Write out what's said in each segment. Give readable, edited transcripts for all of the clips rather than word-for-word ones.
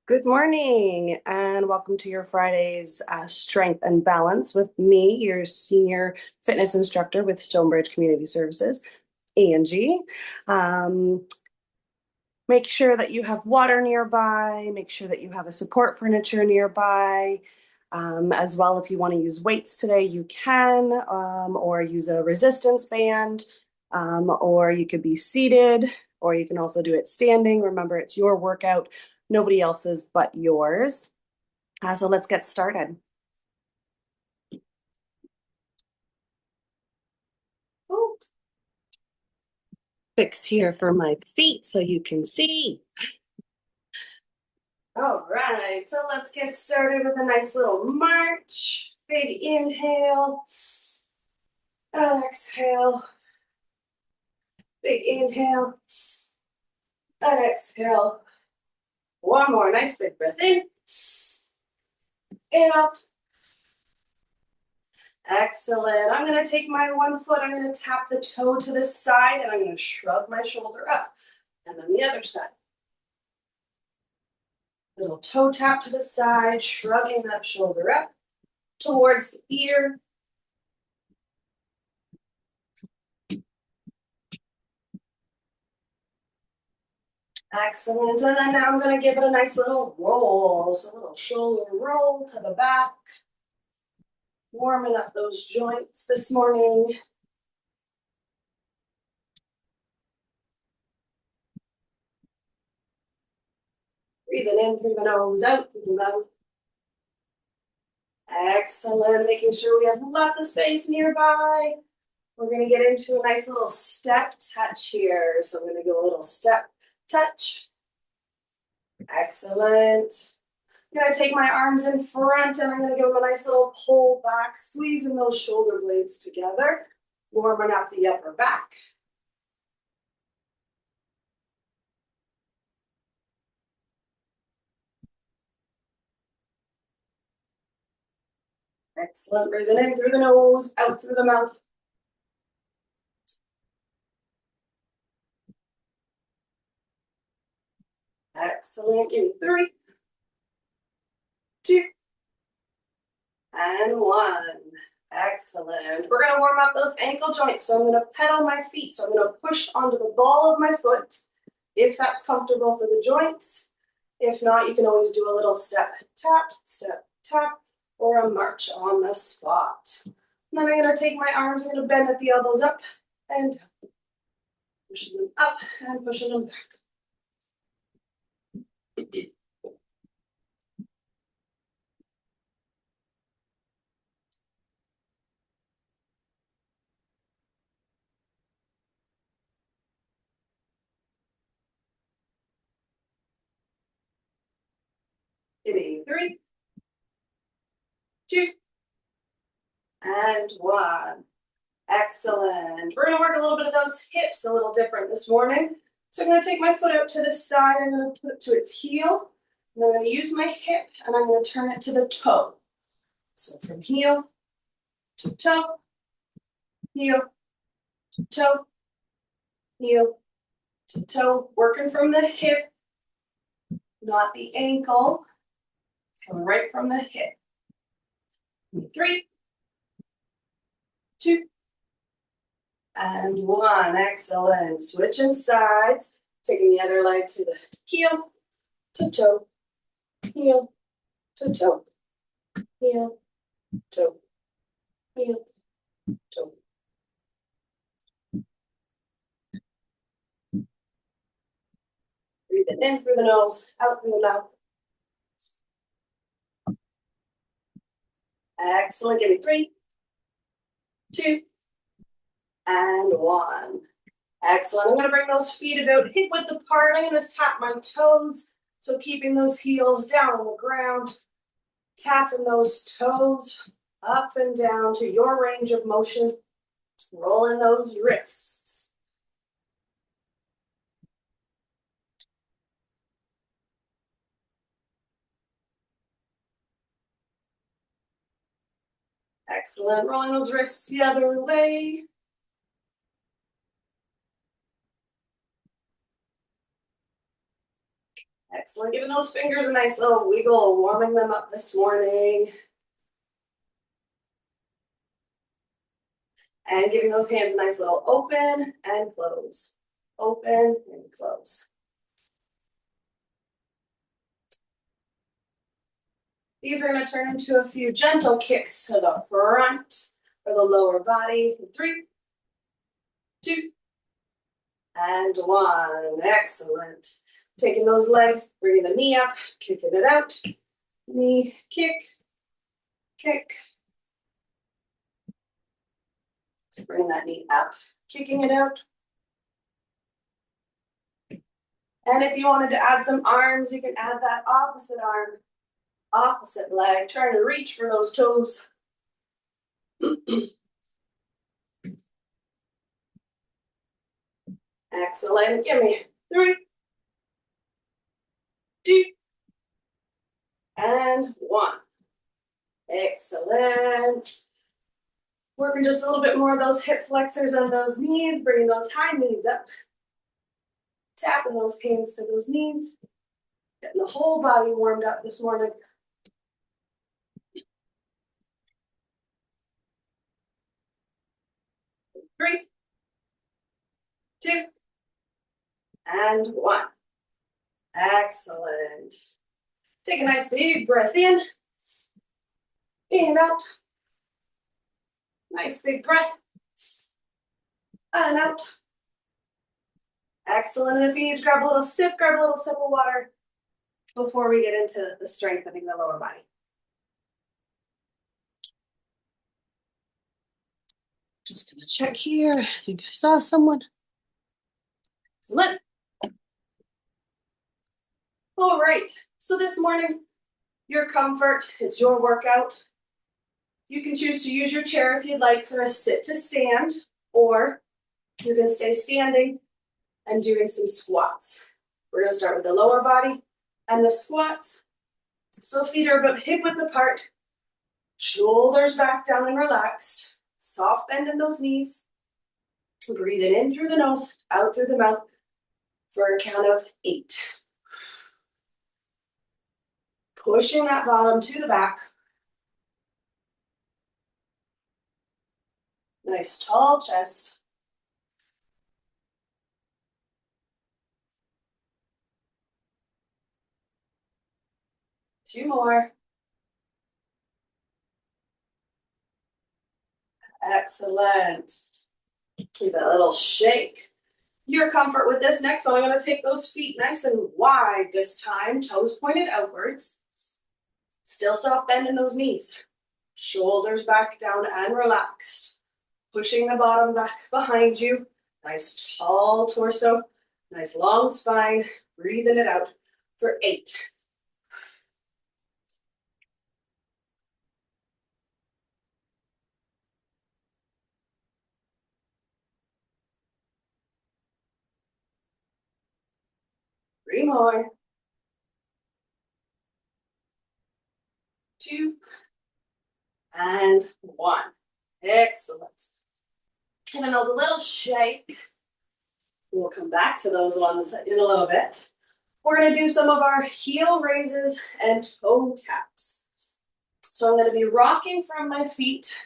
Good morning and welcome to your Friday's Strength and Balance with me, your senior fitness instructor with Stonebridge Community Services, Angie. Um, make sure that you have water nearby, make sure that you have a support furniture nearby. As well, if you want to use weights today, you can, or use a resistance band, or you could be seated, or you can also do it standing. Remember, it's your workout, nobody else's but yours. So let's get started. Oh, fix here for my feet so you can see. All right, so let's get started with a nice little march. Big inhale, and exhale. Big inhale, and exhale. One more, nice big breath in, and out. Excellent. I'm going to take my one foot, I'm going to tap the toe to the side, and I'm going to shrug my shoulder up. And then the other side. Little toe tap to the side, shrugging that shoulder up towards the ear. Excellent. And then now I'm going to give it a nice little roll. So a little shoulder roll to the back. Warming up those joints this morning. Breathing in through the nose, out through the mouth. Excellent. Making sure we have lots of space nearby. We're going to get into a nice little step touch here. So I'm going to go a little step touch. Excellent. I'm going to take my arms in front and I'm going to give them a nice little pull back, squeezing those shoulder blades together, warming up the upper back. Excellent. Breathing in through the nose, out through the mouth. Excellent. Give me 3, 2, and 1. Excellent. We're going to warm up those ankle joints. So I'm going to pedal my feet. So I'm going to push onto the ball of my foot, if that's comfortable for the joints. If not, you can always do a little step tap, or a march on the spot. And then I'm going to take my arms, I'm going to bend at the elbows up and pushing them up and pushing them back. Give me 3, 2, and 1. Excellent. We're going to work a little bit of those hips a little different this morning. So I'm going to take my foot out to the side. I'm going to put it to its heel. And I'm going to use my hip and I'm going to turn it to the toe. So from heel to toe, heel to toe, heel to toe. Working from the hip, not the ankle. It's coming right from the hip. 3, 2, and 1. Excellent. Switching sides. Taking the other leg to the heel to toe, heel to toe, heel, toe, heel, toe. Breathe it in through the nose, out through the mouth. Excellent. Give me 3, 2, and 1. Excellent. I'm going to bring those feet about hip width apart. I'm going to tap my toes. So keeping those heels down on the ground. Tapping those toes up and down to your range of motion. Rolling those wrists. Excellent. Rolling those wrists the other way. Excellent. Giving those fingers a nice little wiggle, warming them up this morning. And giving those hands a nice little open and close. Open and close. These are going to turn into a few gentle kicks to the front or the lower body. 3, 2, and 1. Excellent. Taking those legs, bringing the knee up, kicking it out. Knee, kick, kick. So bring that knee up, kicking it out. And if you wanted to add some arms, you can add that opposite arm, opposite leg, trying to reach for those toes. Excellent. Give me 3, 2, and 1. Excellent. Working just a little bit more of those hip flexors and those knees, bringing those high knees up. Tapping those hands to those knees. Getting the whole body warmed up this morning. 3, 2, and 1. Excellent. Take a nice big breath in and out. Nice big breath and out. Excellent. And if you need to grab a little sip of water before we get into the strengthening the lower body. Just gonna check here. I think I saw someone. Excellent. All right. So this morning, your comfort, it's your workout. You can choose to use your chair if you'd like for a sit to stand, or you can stay standing and doing some squats. We're gonna start with the lower body and the squats. So feet are about hip width apart, shoulders back down and relaxed, soft bend in those knees. Breathing in through the nose, out through the mouth for a count of 8. Pushing that bottom to the back. Nice tall chest. Two more. Excellent. Give that little shake. Your comfort with this next one, I'm going to take those feet nice and wide this time, toes pointed outwards. Still soft bend in those knees. Shoulders back down and relaxed. Pushing the bottom back behind you. Nice tall torso. Nice long spine. Breathing it out for 8. Three more. 2, and 1. Excellent. Giving those a little shake. We'll come back to those ones in a little bit. We're going to do some of our heel raises and toe taps. So I'm going to be rocking from my feet,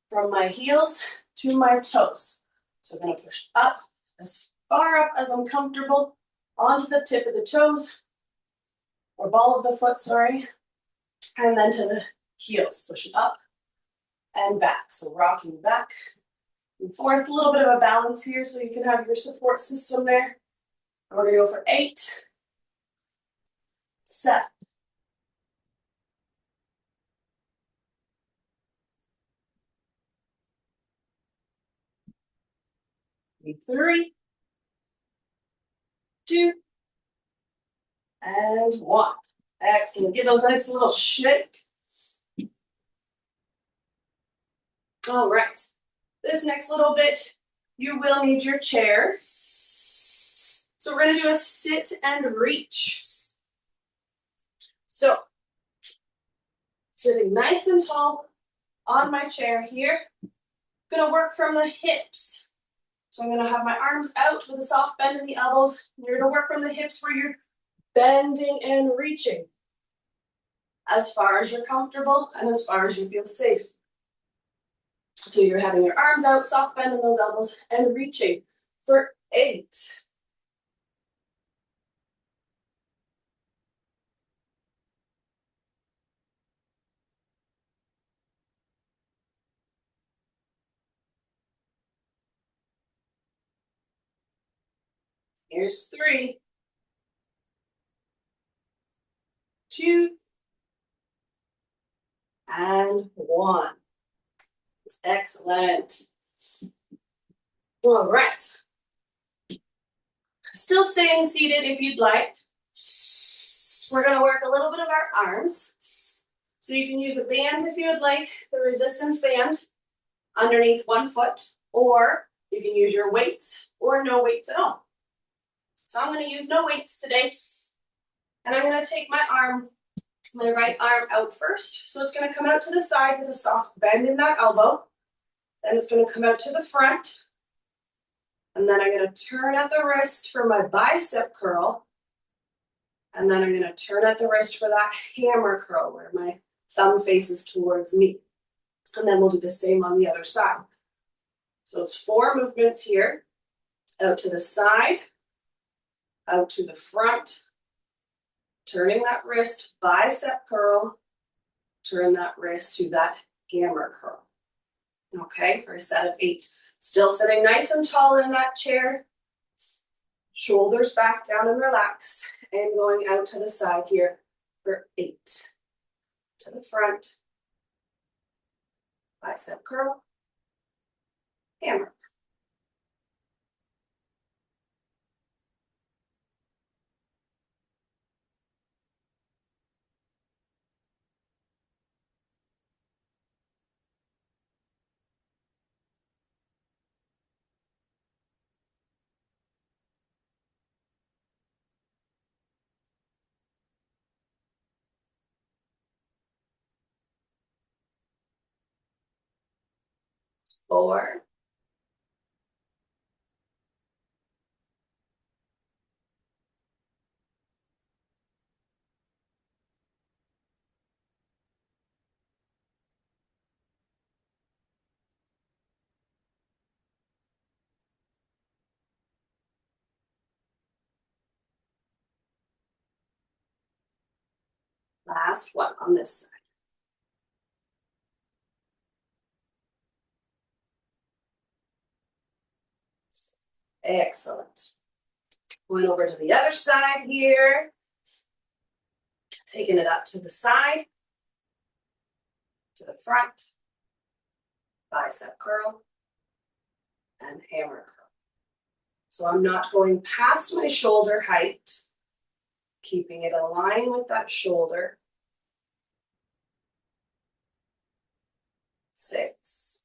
from my heels to my toes. So I'm going to push up as far up as I'm comfortable onto the tip of the toes, or ball of the foot, sorry, and then to the heels, pushing up and back. So rocking back and forth, a little bit of a balance here so you can have your support system there. And we're going to go for 8, 7, 3, 2, and 1. Excellent. Give those nice little shake. All right. This next little bit, you will need your chair. So we're going to do a sit and reach. So, sitting nice and tall on my chair here. Going to work from the hips. So I'm going to have my arms out with a soft bend in the elbows. You're going to work from the hips where you're bending and reaching as far as you're comfortable and as far as you feel safe. So you're having your arms out, soft bend in those elbows, and reaching for 8. Here's 3, 2, and 1. Excellent. All right. Still staying seated if you'd like. We're going to work a little bit of our arms. So you can use a band if you would like, the resistance band underneath one foot, or you can use your weights or no weights at all. So I'm going to use no weights today. And I'm going to take my right arm out first. So it's going to come out to the side with a soft bend in that elbow. Then it's going to come out to the front. And then I'm going to turn at the wrist for my bicep curl. And then I'm going to turn at the wrist for that hammer curl where my thumb faces towards me. And then we'll do the same on the other side. So it's 4 movements here. Out to the side, out to the front, turning that wrist, bicep curl, turn that wrist to that hammer curl. Okay, for a set of 8. Still sitting nice and tall in that chair. Shoulders back down and relaxed. And going out to the side here for 8. To the front, bicep curl, hammer. Four, last one on this side. Excellent. Going over to the other side here. Taking it up to the side, to the front, bicep curl, and hammer curl. So I'm not going past my shoulder height, keeping it aligned with that shoulder. 6.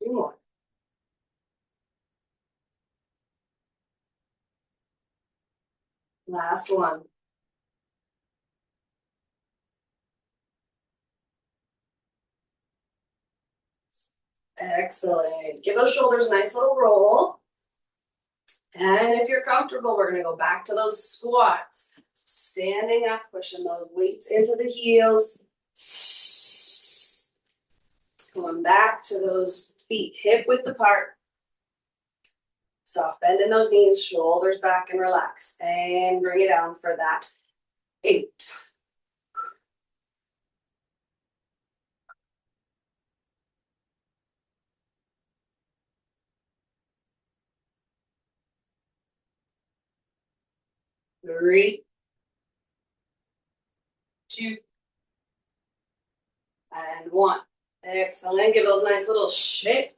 2 more. Last one. Excellent. Give those shoulders a nice little roll. And if you're comfortable, we're going to go back to those squats. Standing up, pushing those weights into the heels. Going back to those feet hip width apart. Soft bend in those knees, shoulders back and relax. And bring it down for that 8. 3, 2, and 1. Excellent. Give those nice little shake.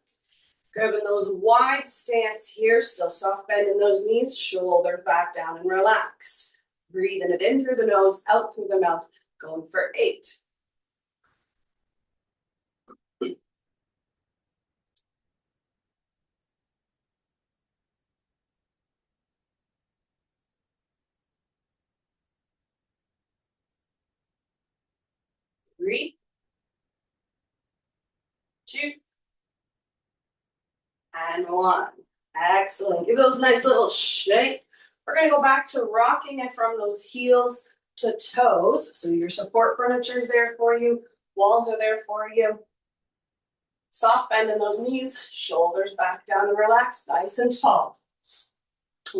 Grabbing those wide stance here. Still soft bend in those knees. Shoulder back down and relaxed. Breathing it in through the nose, out through the mouth, going for 8. 3, 2, and 1. Excellent. Give those a nice little shake. We're going to go back to rocking it from those heels to toes. So your support furniture is there for you. Walls are there for you. Soft bend in those knees. Shoulders back down and relax. Nice and tall.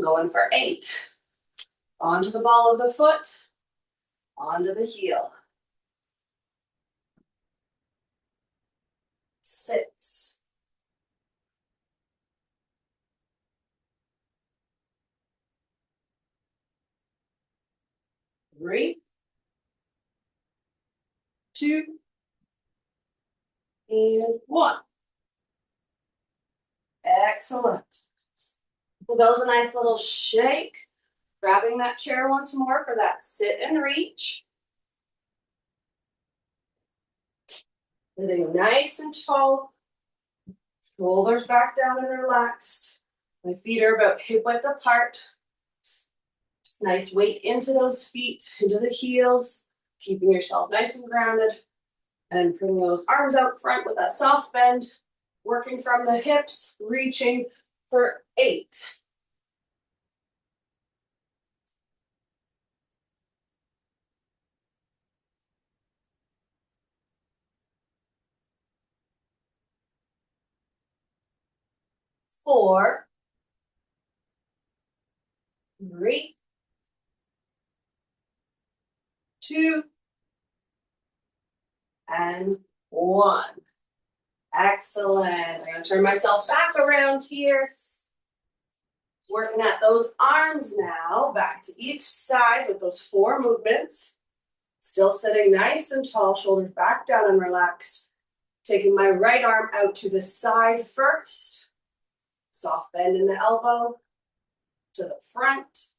Going for 8. Onto the ball of the foot. Onto the heel. 6. 3, 2, and 1. Excellent. Give those a nice little shake. Grabbing that chair once more for that sit and reach. Sitting nice and tall. Shoulders back down and relaxed. My feet are about hip width apart. Nice weight into those feet, into the heels. Keeping yourself nice and grounded. And putting those arms out front with that soft bend. Working from the hips, reaching for 8. 4, 3, 2, and 1. Excellent. I'm going to turn myself back around here. Working at those arms now, back to each side with those 4 movements. Still sitting nice and tall, shoulders back down and relaxed. Taking my right arm out to the side first. Soft bend in the elbow. To the front.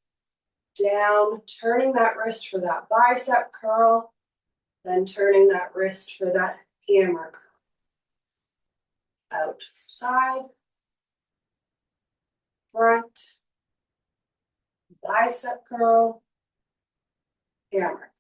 Down, turning that wrist for that bicep curl. Then turning that wrist for that hammer curl. Out, side, front, bicep curl, hammer.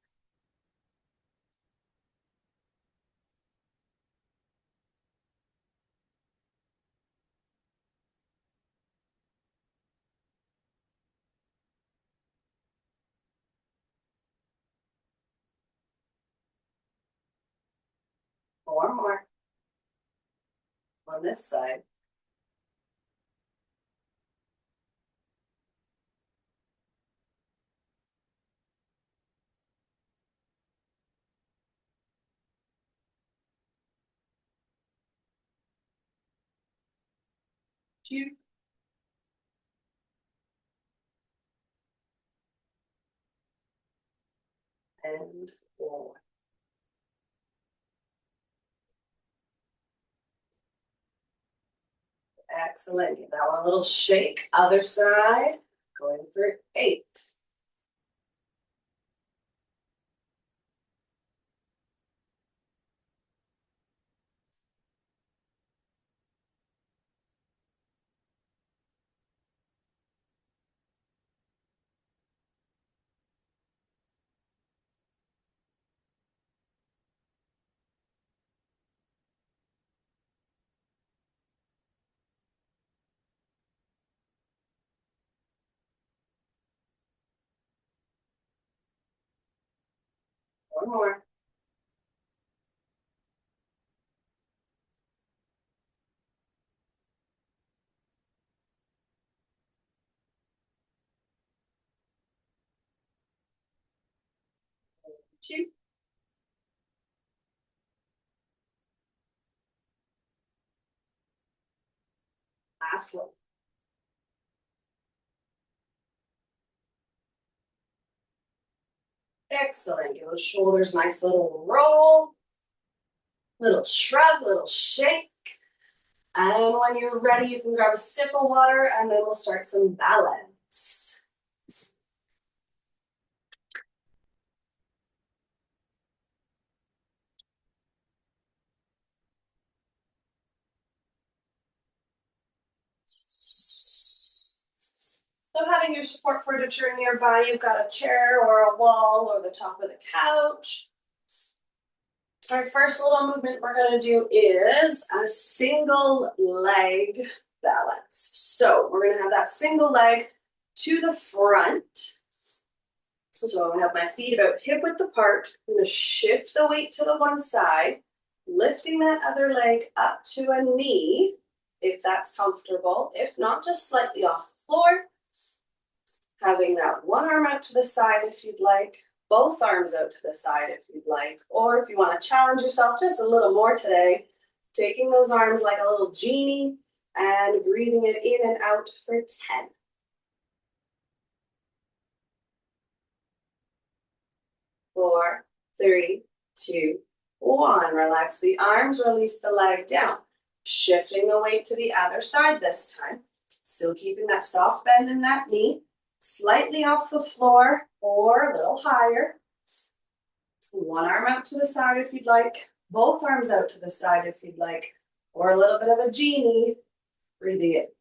Four more on this side. 2, and 1. Excellent. Give that one a little shake. Other side. Going for 8. 1 more. 2. Last one. Excellent. Give those shoulders a nice little roll. Little shrug, little shake. And when you're ready, you can grab a sip of water and then we'll start some balance. So having your support furniture nearby, you've got a chair or a wall or the top of the couch. Our first little movement we're going to do is a single leg balance. So we're going to have that single leg to the front. So I have my feet about hip width apart. I'm going to shift the weight to the one side, lifting that other leg up to a knee, if that's comfortable. If not, just slightly off the floor. Having that one arm out to the side if you'd like, both arms out to the side if you'd like, or if you want to challenge yourself just a little more today, taking those arms like a little genie and breathing it in and out for 10. 4, 3, 2, 1. Relax the arms, release the leg down. Shifting the weight to the other side this time. Still keeping that soft bend in that knee. Slightly off the floor or a little higher. One arm out to the side if you'd like. Both arms out to the side if you'd like. Or a little bit of a genie. Breathing it,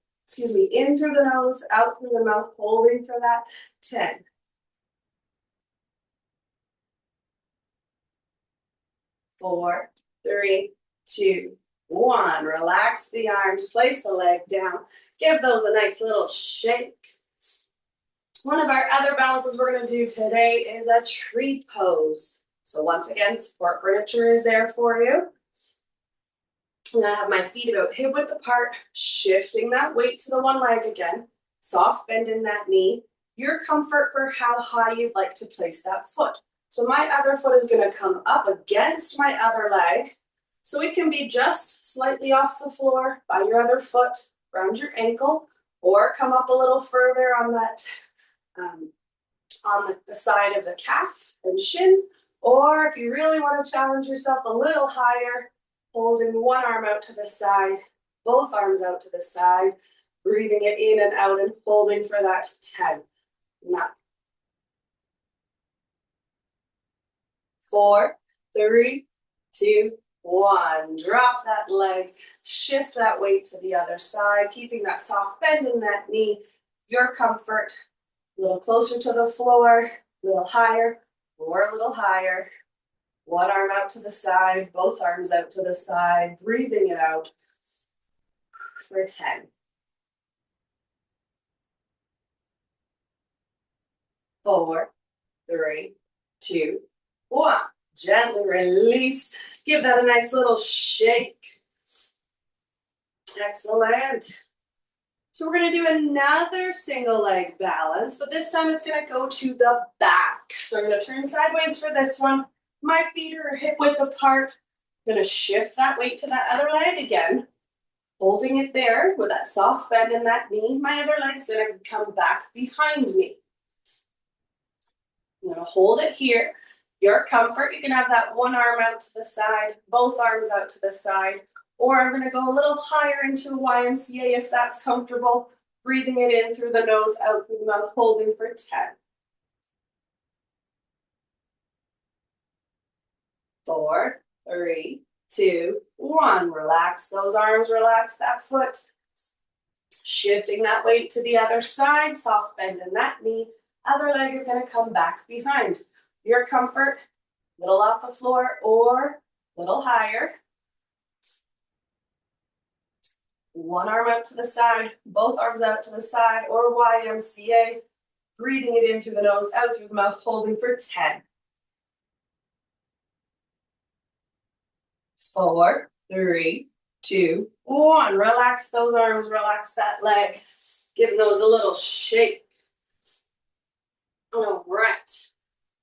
in through the nose, out through the mouth, holding for that. 10. 4, 3, 2, 1. Relax the arms, place the leg down. Give those a nice little shake. One of our other balances we're going to do today is a tree pose. So once again, support furniture is there for you. I'm going to have my feet about hip width apart, shifting that weight to the one leg again. Soft bend in that knee. Your comfort for how high you'd like to place that foot. So my other foot is going to come up against my other leg. So it can be just slightly off the floor by your other foot, around your ankle, or come up a little further on that on the side of the calf and shin, or if you really want to challenge yourself a little higher, holding one arm out to the side, both arms out to the side, breathing it in and out and holding for that 10, 9, 4, 3, 2, 1. Drop that leg, shift that weight to the other side, keeping that soft bend in that knee, your comfort. A little closer to the floor, a little higher, or a little higher. One arm out to the side, both arms out to the side, breathing it out for 10. 4, 3, 2, 1. Gently release. Give that a nice little shake. Excellent. So we're going to do another single leg balance, but this time it's going to go to the back. So I'm going to turn sideways for this one. My feet are hip width apart. I'm going to shift that weight to that other leg again, holding it there with that soft bend in that knee. My other leg's going to come back behind me. I'm going to hold it here. Your comfort, you can have that one arm out to the side, both arms out to the side, or I'm going to go a little higher into a YMCA if that's comfortable, breathing it in through the nose, out through the mouth, holding for 10. 4, 3, 2, 1. Relax those arms, relax that foot. Shifting that weight to the other side, soft bend in that knee. Other leg is going to come back behind. Your comfort, little off the floor or little higher. One arm out to the side, both arms out to the side or YMCA. Breathing it in through the nose, out through the mouth, holding for 10. 4, 3, 2, 1. Relax those arms, relax that leg. Give those a little shake. All right.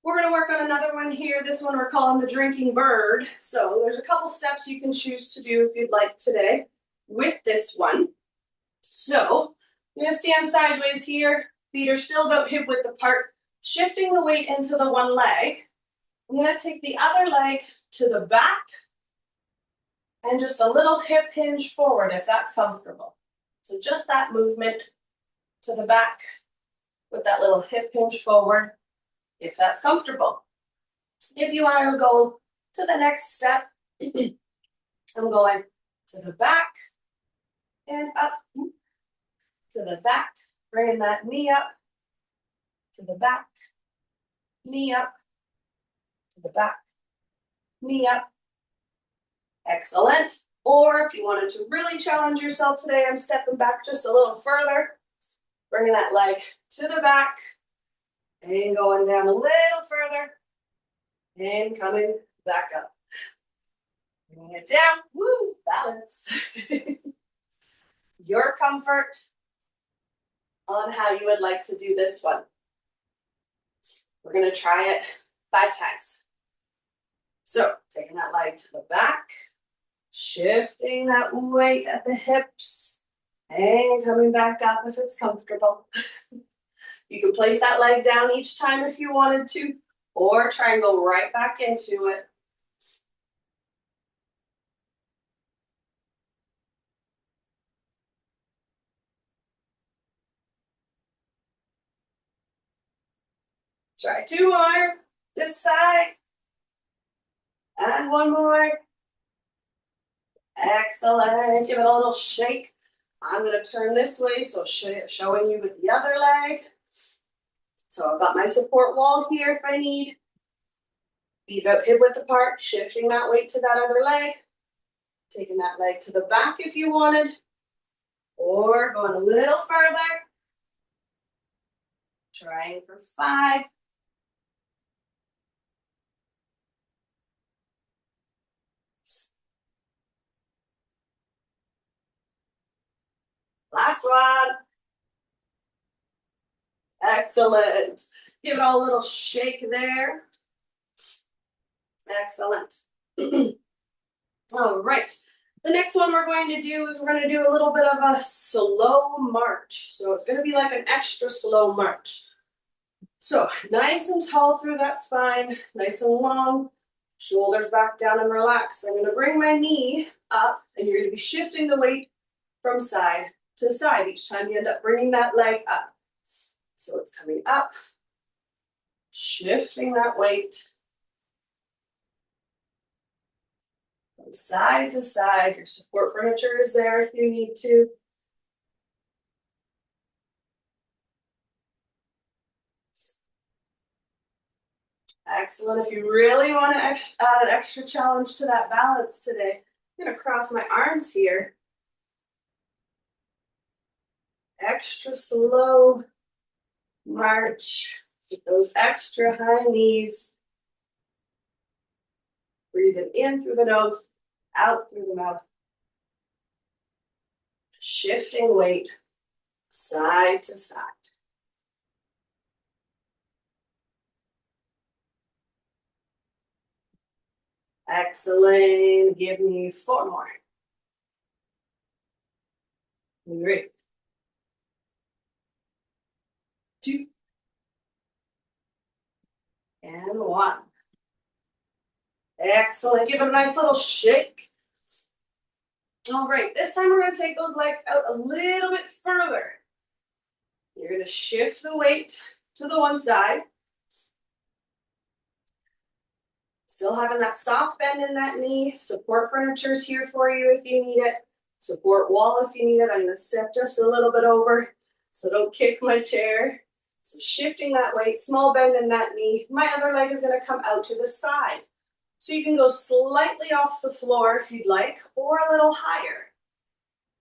We're going to work on another one here. This one we're calling the drinking bird. So there's a couple steps you can choose to do if you'd like today with this one. So I'm going to stand sideways here. Feet are still about hip width apart. Shifting the weight into the one leg. I'm going to take the other leg to the back and just a little hip hinge forward if that's comfortable. So just that movement to the back with that little hip hinge forward if that's comfortable. If you want to go to the next step, I'm going to the back and up, to the back Bringing that knee up to the back, knee up to the back, knee up. Excellent. Or if you wanted to really challenge yourself today, I'm stepping back just a little further, bringing that leg to the back and going down a little further and coming back up. Bringing it down, woo, balance. Your comfort on how you would like to do this one. We're gonna try it 5 times. So taking that leg to the back, shifting that weight at the hips, and coming back up if it's comfortable. You can place that leg down each time if you wanted to, or try and go right back into it. Try 2 more, this side, and 1 more. Excellent, give it a little shake. I'm gonna turn this way, so showing you with the other leg. So I've got my support wall here if I need. Feet about hip width apart, shifting that weight to that other leg. Taking that leg to the back if you wanted. Or going a little further. Trying for 5. Last one. Excellent. Give it all a little shake there. Excellent. All right. The next one we're going to do is we're going to do a little bit of a slow march. So it's going to be like an extra slow march. So nice and tall through that spine, nice and long, shoulders back down and relax. I'm going to bring my knee up and you're going to be shifting the weight from side to side each time you end up bringing that leg up. So it's coming up, shifting that weight from side to side. Your support furniture is there if you need to. Excellent. If you really want to add an extra challenge to that balance today, I'm going to cross my arms here. Extra slow march with those extra high knees. Breathing in through the nose, out through the mouth. Shifting weight side to side. Excellent. Give me 4 more. 3, 2, and 1. Excellent. Give it a nice little shake. All right, this time we're going to take those legs out a little bit further. You're going to shift the weight to the one side. Still having that soft bend in that knee. Support furniture's here for you if you need it. Support wall if you need it. I'm going to step just a little bit over, so don't kick my chair. So shifting that weight, small bend in that knee. My other leg is going to come out to the side. So you can go slightly off the floor if you'd like, or a little higher.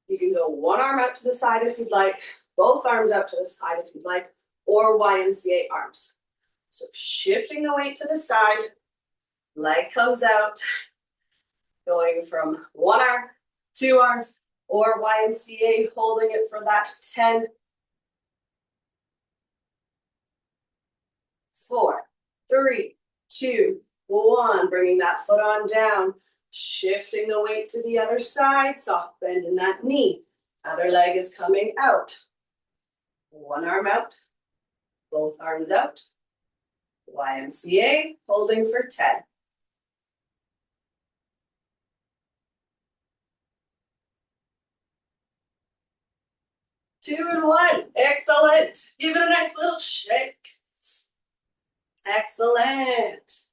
You can go one arm out to the side if you'd like, both arms out to the side if you'd like, or YMCA arms. So shifting the weight to the side, leg comes out, going from 1 arm, 2 arms, or YMCA, holding it for that 10, 4, 3, 2, 1. Bringing that foot on down, shifting the weight to the other side, soft bend in that knee. Other leg is coming out. 1 arm out, both arms out. YMCA, holding for 10. 2 and 1. Excellent. Give it a nice little shake. Excellent.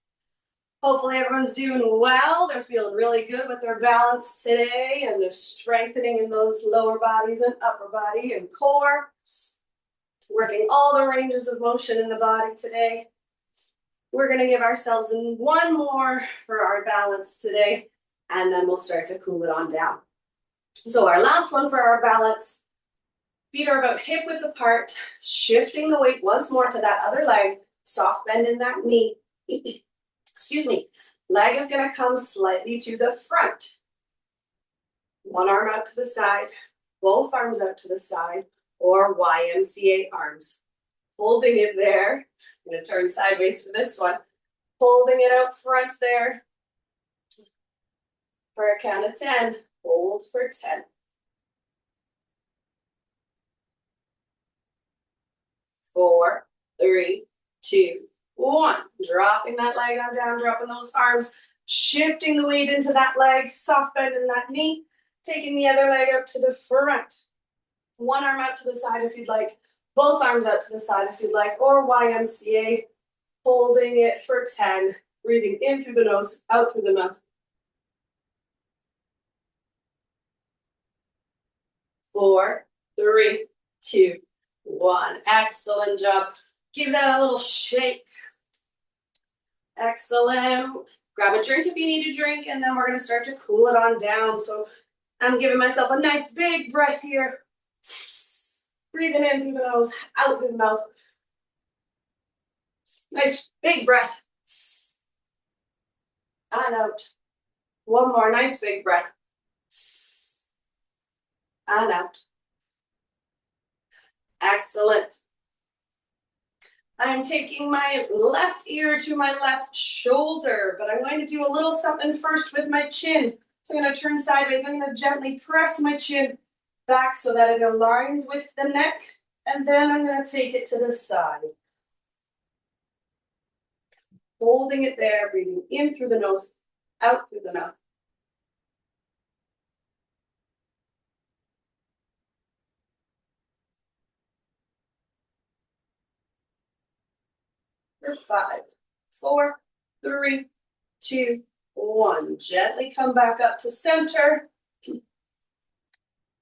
Hopefully everyone's doing well. They're feeling really good with their balance today, and they're strengthening in those lower bodies and upper body and core. Working all the ranges of motion in the body today. We're going to give ourselves one more for our balance today, and then we'll start to cool it on down. So our last one for our balance, feet are about hip width apart, shifting the weight once more to that other leg, soft bend in that knee. Excuse me. Leg is going to come slightly to the front. One arm out to the side, both arms out to the side, or YMCA arms. Holding it there. I'm going to turn sideways for this one. Holding it out front there. For a count of 10. Hold for 10. 4, 3, 2, 1. Dropping that leg on down, dropping those arms, shifting the weight into that leg, soft bend in that knee, taking the other leg out to the front. One arm out to the side if you'd like, both arms out to the side if you'd like, or YMCA, holding it for 10, breathing in through the nose, out through the mouth. 4, 3, 2, 1. Excellent job. Give that a little shake. Excellent. Grab a drink if you need a drink, and then we're going to start to cool it on down. So I'm giving myself a nice big breath here. Breathing in through the nose, out through the mouth. Nice big breath. And out. One more nice big breath. And out. Excellent. I'm taking my left ear to my left shoulder, but I'm going to do a little something first with my chin. So I'm going to turn sideways. I'm going to gently press my chin back so that it aligns with the neck, and then I'm going to take it to the side. Holding it there, breathing in through the nose, out through the mouth. For 5, 4, 3, 2, 1. Gently come back up to center.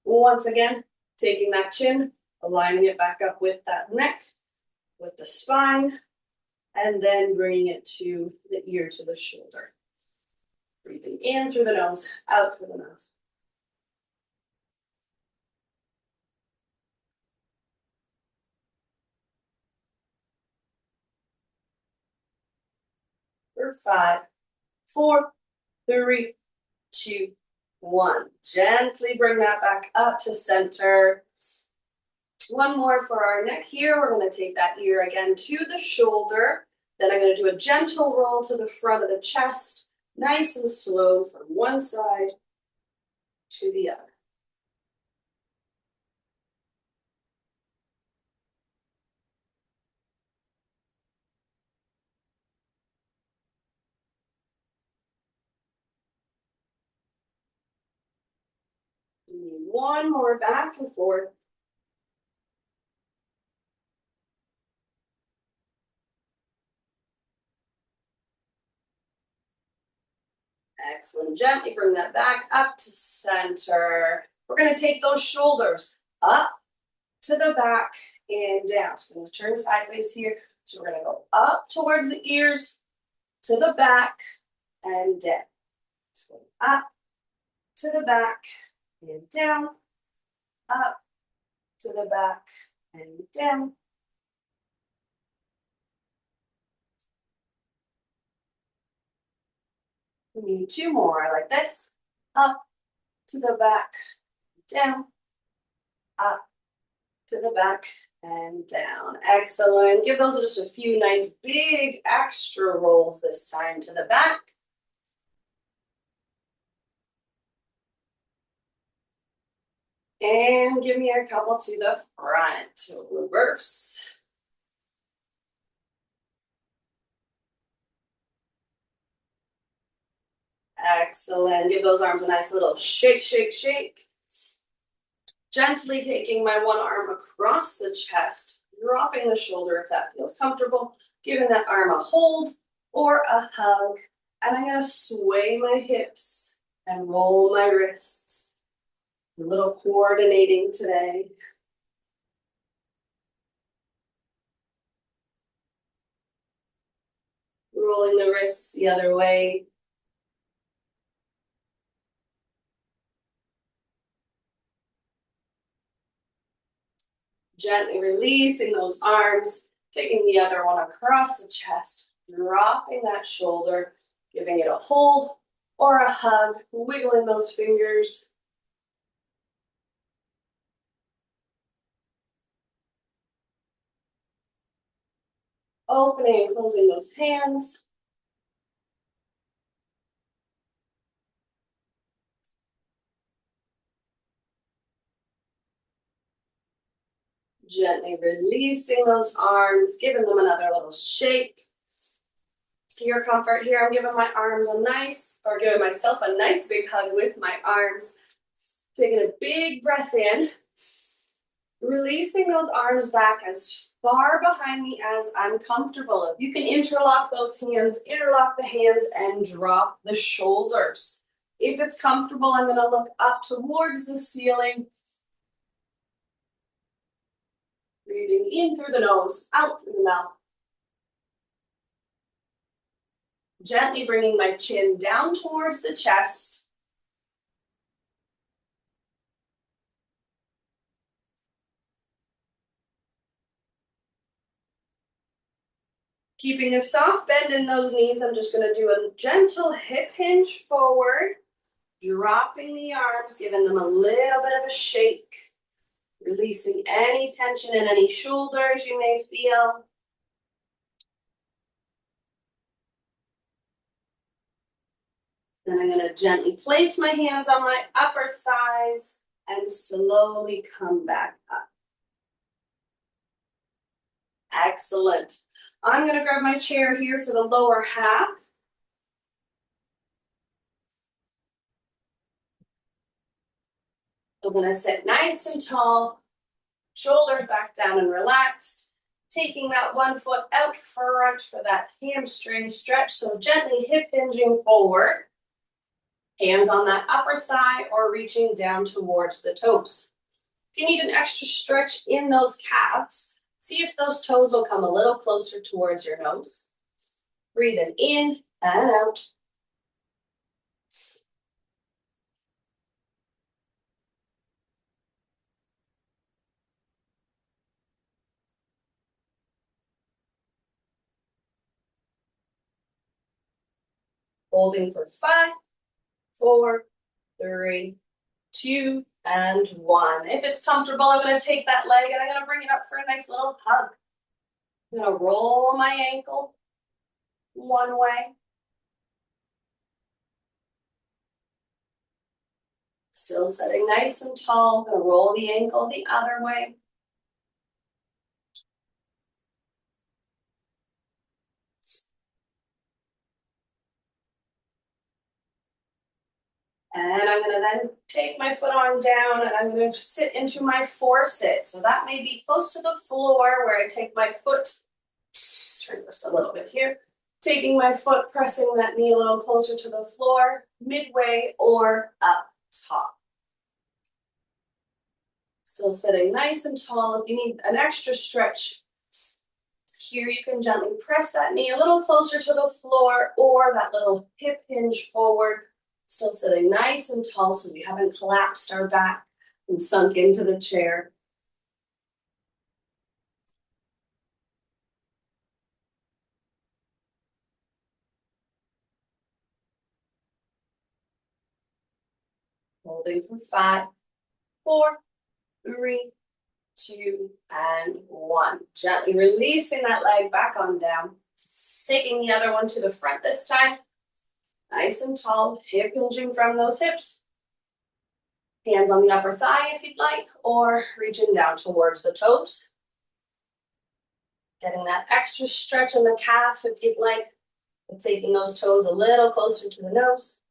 Once again, taking that chin, aligning it back up with that neck, with the spine, and then bringing it to the ear to the shoulder. Breathing in through the nose, out through the mouth. For 5, 4, 3, 2, 1. Gently bring that back up to center. One more for our neck here. We're going to take that ear again to the shoulder. Then I'm going to do a gentle roll to the front of the chest. Nice and slow from one side to the other. One more back and forth. Excellent. Gently bring that back up to center. We're going to take those shoulders up to the back and down. So we're going to turn sideways here. So we're going to go up towards the ears, to the back, and down. So up to the back and down, up to the back and down. We need 2 more like this. Up to the back, down, up to the back and down. Excellent. Give those just a few nice big extra rolls this time to the back. And give me a couple to the front. Reverse. Excellent. Give those arms a nice little shake, shake, shake. Gently taking my one arm across the chest, dropping the shoulder if that feels comfortable, giving that arm a hold or a hug. And I'm going to sway my hips and roll my wrists. A little coordinating today. rolling the wrists the other way. Gently releasing those arms, taking the other one across the chest, dropping that shoulder, giving it a hold or a hug, wiggling those fingers. Opening and closing those hands. Gently releasing those arms, giving them another little shake. Your comfort here, I'm giving my arms a nice, or giving myself a nice big hug with my arms. Taking a big breath in. Releasing those arms back as far behind me as I'm comfortable. If you can interlock those hands, interlock the hands and drop the shoulders. If it's comfortable, I'm going to look up towards the ceiling. Breathing in through the nose, out through the mouth. Gently bringing my chin down towards the chest. Keeping a soft bend in those knees, I'm just going to do a gentle hip hinge forward, dropping the arms, giving them a little bit of a shake, releasing any tension in any shoulders you may feel. Then I'm going to gently place my hands on my upper thighs and slowly come back up. Excellent. I'm going to grab my chair here for the lower half. I'm going to sit nice and tall, shoulders back down and relaxed. Taking that one foot out front for that hamstring stretch. So gently hip hinging forward. Hands on that upper thigh or reaching down towards the toes. If you need an extra stretch in those calves, see if those toes will come a little closer towards your nose. Breathing in and out. Holding for 5, 4, 3, 2, and 1. If it's comfortable, I'm going to take that leg and I'm going to bring it up for a nice little hug. I'm going to roll my ankle one way. Still sitting nice and tall. I'm going to roll the ankle the other way. And I'm going to then take my foot arm down and I'm going to sit into my four-sit. So that may be close to the floor where I take my foot, turn just a little bit here, taking my foot, pressing that knee a little closer to the floor, midway or up top. Still sitting nice and tall. If you need an extra stretch here, you can gently press that knee a little closer to the floor or that little hip hinge forward. Still sitting nice and tall so we haven't collapsed our back and sunk into the chair. Holding for 5, 4, 3, 2, and 1. Gently releasing that leg back on down. Taking the other one to the front this time. Nice and tall, hip hinging from those hips. Hands on the upper thigh if you'd like, or reaching down towards the toes. Getting that extra stretch in the calf if you'd like. And taking those toes a little closer to the nose.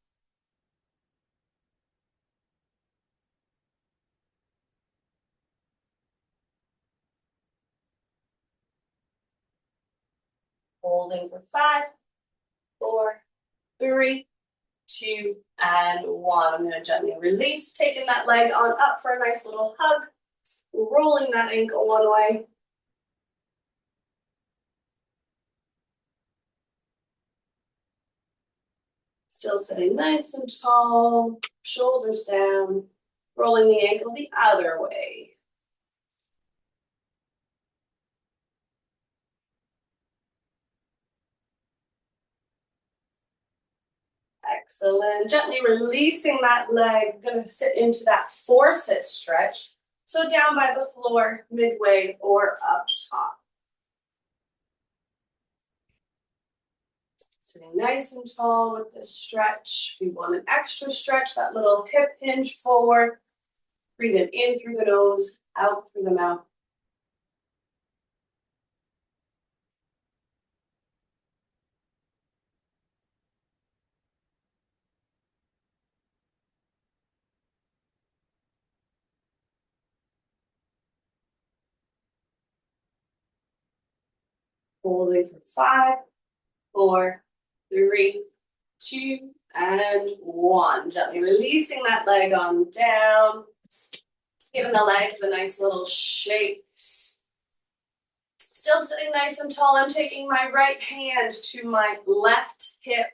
Holding for 5, 4, 3, 2, and 1. I'm going to gently release, taking that leg on up for a nice little hug, rolling that ankle one way. Still sitting nice and tall, shoulders down, rolling the ankle the other way. Excellent. Gently releasing that leg. Going to sit into that four-sit stretch. So down by the floor, midway, or up top. Sitting nice and tall with this stretch. If you want an extra stretch, that little hip hinge forward. Breathing in through the nose, out through the mouth. Holding for 5, 4, 3, 2, and 1. Gently releasing that leg on down. Giving the legs a nice little shake. Still sitting nice and tall. I'm taking my right hand to my left hip.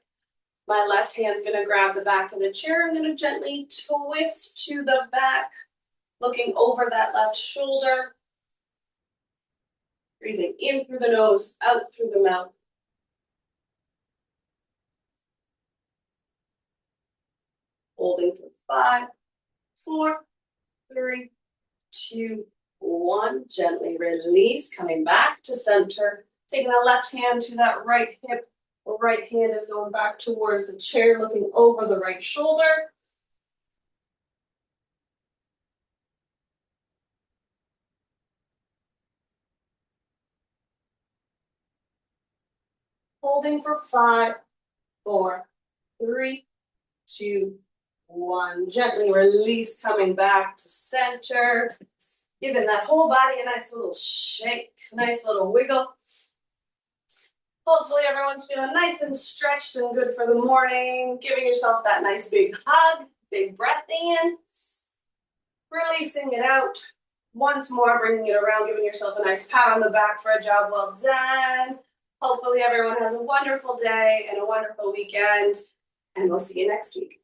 My left hand's going to grab the back of the chair. I'm going to gently twist to the back, looking over that left shoulder. Breathing in through the nose, out through the mouth. Holding for 5, 4, 3, 2, 1. Gently release, coming back to center. Taking the left hand to that right hip. The right hand is going back towards the chair, looking over the right shoulder. Holding for 5, 4, 3, 2, 1. Gently release, coming back to center. Giving that whole body a nice little shake, nice little wiggle. Hopefully everyone's feeling nice and stretched and good for the morning. Giving yourself that nice big hug, big breath in. Releasing it out. Once more, bringing it around, giving yourself a nice pat on the back for a job well done. Hopefully everyone has a wonderful day and a wonderful weekend, and we'll see you next week.